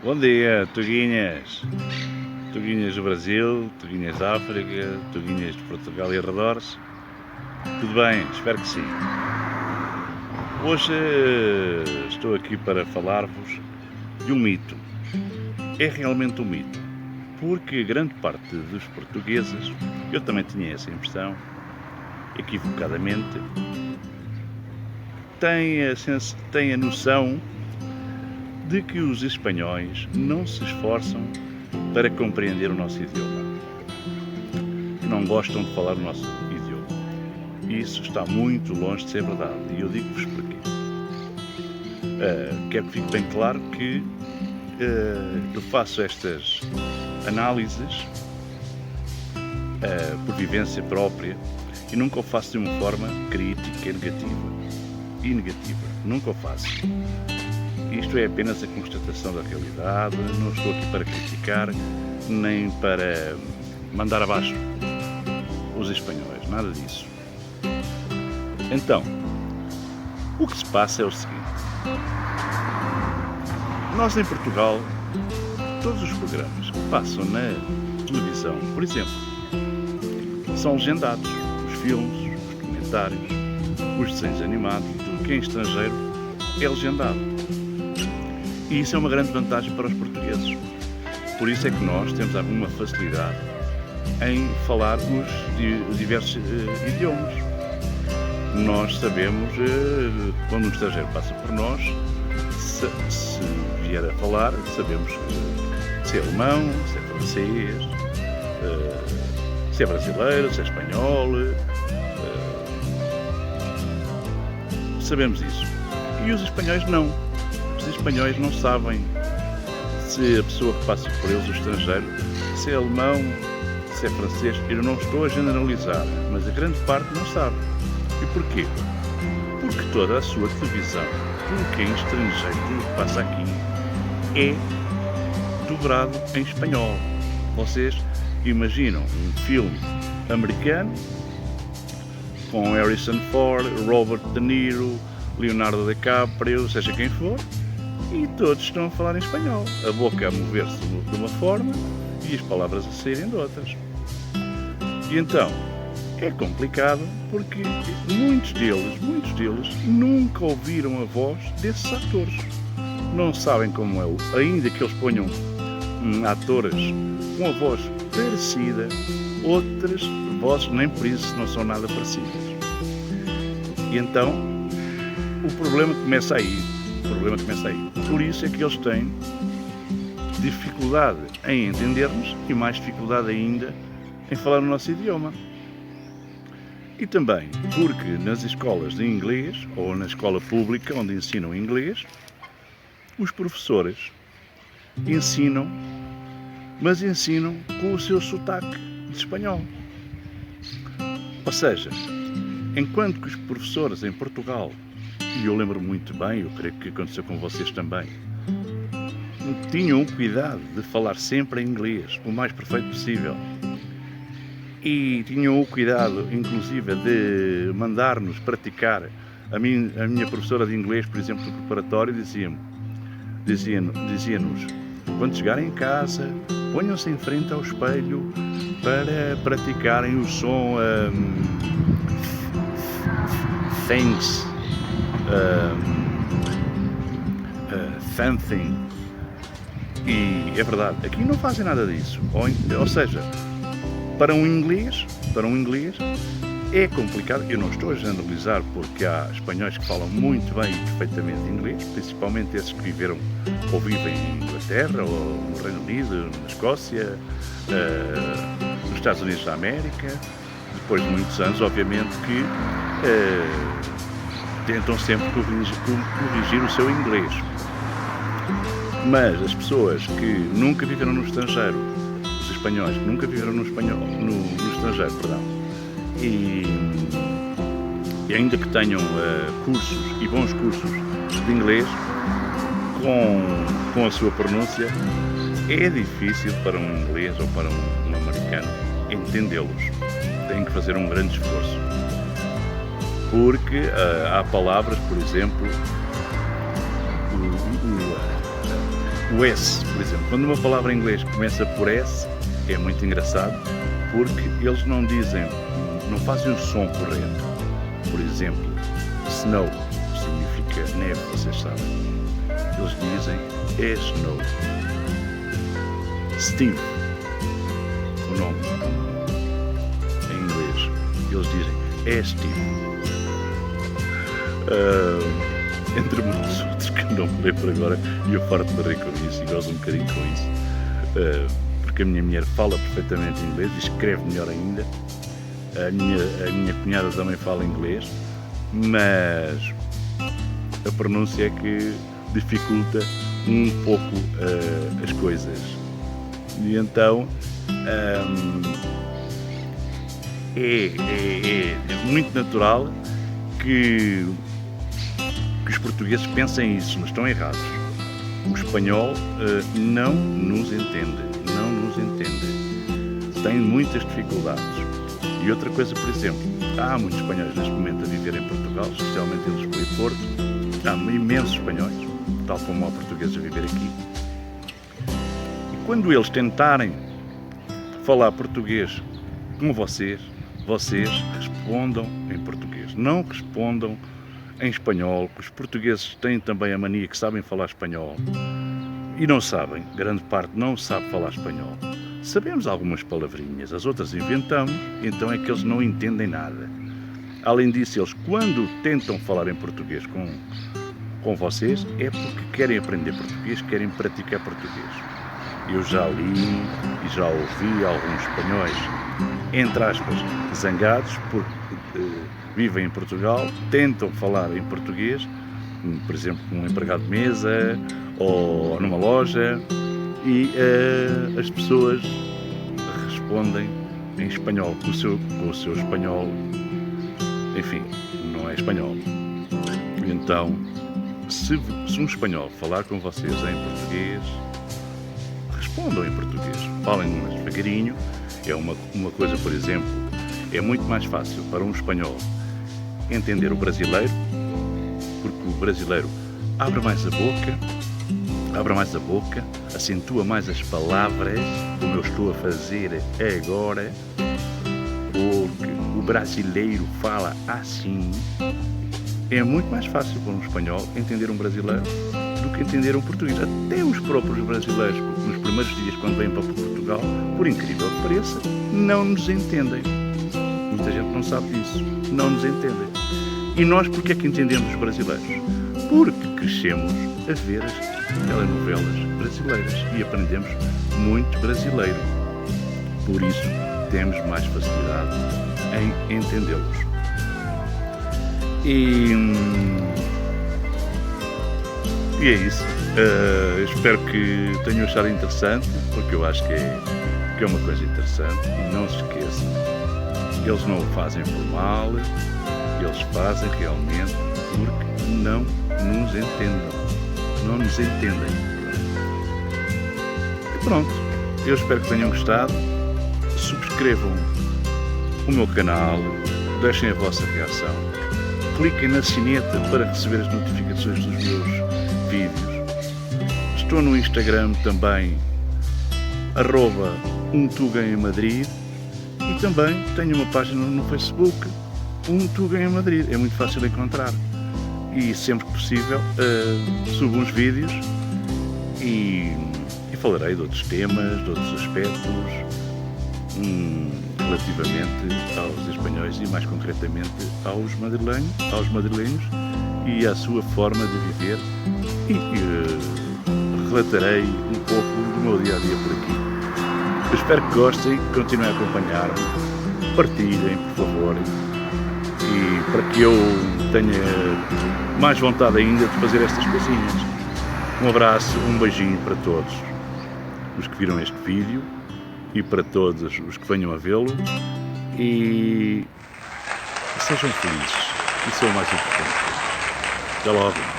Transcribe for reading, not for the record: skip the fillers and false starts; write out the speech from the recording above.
Bom dia, Tuguinhas. Tuguinhas do Brasil, Tuguinhas da África, Tuguinhas de Portugal e arredores. Tudo bem? Espero que sim. Hoje estou aqui para falar-vos de um mito. É realmente um mito, porque grande parte dos portugueses, eu também tinha essa impressão, equivocadamente, tem a noção de que os espanhóis não se esforçam para compreender o nosso idioma. Não gostam de falar o nosso idioma. Isso está muito longe de ser verdade, e eu digo-vos porquê. Quero que fique bem claro que eu faço estas análises por vivência própria e nunca o faço de uma forma crítica e negativa. Nunca o faço. Isto é apenas a constatação da realidade, não estou aqui para criticar, nem para mandar abaixo os espanhóis, nada disso. Então, o que se passa é o seguinte. Nós em Portugal, todos os programas que passam na televisão, por exemplo, são legendados. Os filmes, os documentários, os desenhos animados, tudo que é estrangeiro é legendado. E isso é uma grande vantagem para os portugueses. Por isso é que nós temos alguma facilidade em falar os diversos idiomas. Nós sabemos, quando um estrangeiro passa por nós, se vier a falar, sabemos se é alemão, se é francês, se é brasileiro, se é espanhol. Sabemos isso. E os espanhóis não. Os espanhóis não sabem se a pessoa que passa por eles, o estrangeiro, se é alemão, se é francês. Eu não estou a generalizar, mas a grande parte não sabe. E porquê? Porque toda a sua televisão, tudo que é estrangeiro, tudo que passa aqui, é dobrado em espanhol. Vocês imaginam um filme americano com Harrison Ford, Robert De Niro, Leonardo DiCaprio, seja quem for, e todos estão a falar em espanhol. A boca a mover-se de uma forma e as palavras a saírem de outras. E então, é complicado porque muitos deles nunca ouviram a voz desses atores. Não sabem como é, ainda que eles ponham atores com a voz parecida, outras vozes nem por isso não são nada parecidas. E então, o problema começa aí. Por isso é que eles têm dificuldade em entender-nos e mais dificuldade ainda em falar o nosso idioma. E também porque nas escolas de inglês, ou na escola pública onde ensinam inglês, os professores ensinam, mas ensinam com o seu sotaque de espanhol. Ou seja, enquanto que os professores em Portugal, e eu lembro muito bem, eu creio que aconteceu com vocês também, tinham o cuidado de falar sempre em inglês, o mais perfeito possível. E tinham o cuidado, inclusive, de mandar-nos praticar. A minha professora de inglês, por exemplo, no preparatório, dizia-nos, quando chegarem em casa, ponham-se em frente ao espelho para praticarem o som thanks, something. E é verdade, aqui não fazem nada disso. Ou seja, para um inglês é complicado. Eu não estou a generalizar porque há espanhóis que falam muito bem e perfeitamente inglês, principalmente esses que viveram ou vivem em Inglaterra, ou no Reino Unido, na Escócia, nos Estados Unidos da América, depois de muitos anos, obviamente, que tentam sempre corrigir o seu inglês. Mas as pessoas que nunca viveram no estrangeiro, os espanhóis que nunca viveram no estrangeiro, perdão, e ainda que tenham cursos e bons cursos de inglês, com a sua pronúncia, é difícil para um inglês ou para um americano entendê-los. Têm que fazer um grande esforço. Porque há palavras, por exemplo, O S, por exemplo, quando uma palavra em inglês começa por S, é muito engraçado, porque eles não dizem, não fazem o som correto. Por exemplo, snow significa neve, vocês sabem. Eles dizem é snow. Steve, o nome em inglês, eles dizem é Steve. Entre muitos outros que não me lembro agora, e eu farto de rir com isso e gosto um bocadinho com isso, porque a minha mulher fala perfeitamente inglês e escreve melhor ainda. A minha cunhada também fala inglês, mas a pronúncia é que dificulta um pouco as coisas. E então é muito natural que os portugueses pensem isso, mas estão errados. O espanhol não nos entende, tem muitas dificuldades. E outra coisa, por exemplo, há muitos espanhóis neste momento a viver em Portugal, especialmente em Lisboa e Porto. Há imensos espanhóis, tal como há portugueses a viver aqui. E quando eles tentarem falar português como vocês respondam em português. Não respondam em espanhol, porque os portugueses têm também a mania que sabem falar espanhol. E não sabem, grande parte não sabe falar espanhol. Sabemos algumas palavrinhas, as outras inventamos, então é que eles não entendem nada. Além disso, eles quando tentam falar em português com vocês, é porque querem aprender português, querem praticar português. Eu já li e já ouvi alguns espanhóis, entre aspas, zangados, porque vivem em Portugal, tentam falar em português, por exemplo, com um empregado de mesa ou numa loja, e as pessoas respondem em espanhol, com o seu espanhol, enfim, não é espanhol. Então, se um espanhol falar com vocês em português, respondam em português, falem mais devagarinho. É uma coisa, por exemplo, é muito mais fácil para um espanhol entender o brasileiro, porque o brasileiro abre mais a boca, acentua mais as palavras, como eu estou a fazer agora, porque o brasileiro fala assim. É muito mais fácil para um espanhol entender um brasileiro do que entender um português. Até os próprios brasileiros, porque nos primeiros dias, quando vêm para Portugal, por incrível que pareça, não nos entendem. Muita gente não sabe disso. Não nos entendem. E nós, porque é que entendemos os brasileiros? Porque crescemos a ver as telenovelas brasileiras e aprendemos muito brasileiro. Por isso, temos mais facilidade em entendê-los. E é isso. Espero que tenham achado interessante, porque eu acho que é uma coisa interessante. E não se esqueçam, eles não o fazem por mal, eles fazem realmente porque não nos entendem. E pronto, eu espero que tenham gostado. Subscrevam o meu canal, deixem a vossa reação, cliquem na sineta para receber as notificações dos meus vídeos. Estou no Instagram também, @umtugaemmadrid, e também tenho uma página no Facebook, Tugaemmadrid. É muito fácil de encontrar. E sempre que possível subo uns vídeos e falarei de outros temas, de outros aspectos, relativamente aos espanhóis e mais concretamente aos madrilenhos e à sua forma de viver, e relatarei um pouco do meu dia-a-dia por aqui. Eu espero que gostem, continuem a acompanhar-me, partilhem, por favor, e para que eu tenha mais vontade ainda de fazer estas coisinhas. Um abraço, um beijinho para todos os que viram este vídeo e para todos os que venham a vê-lo, e sejam felizes, isso é o mais importante. Até logo.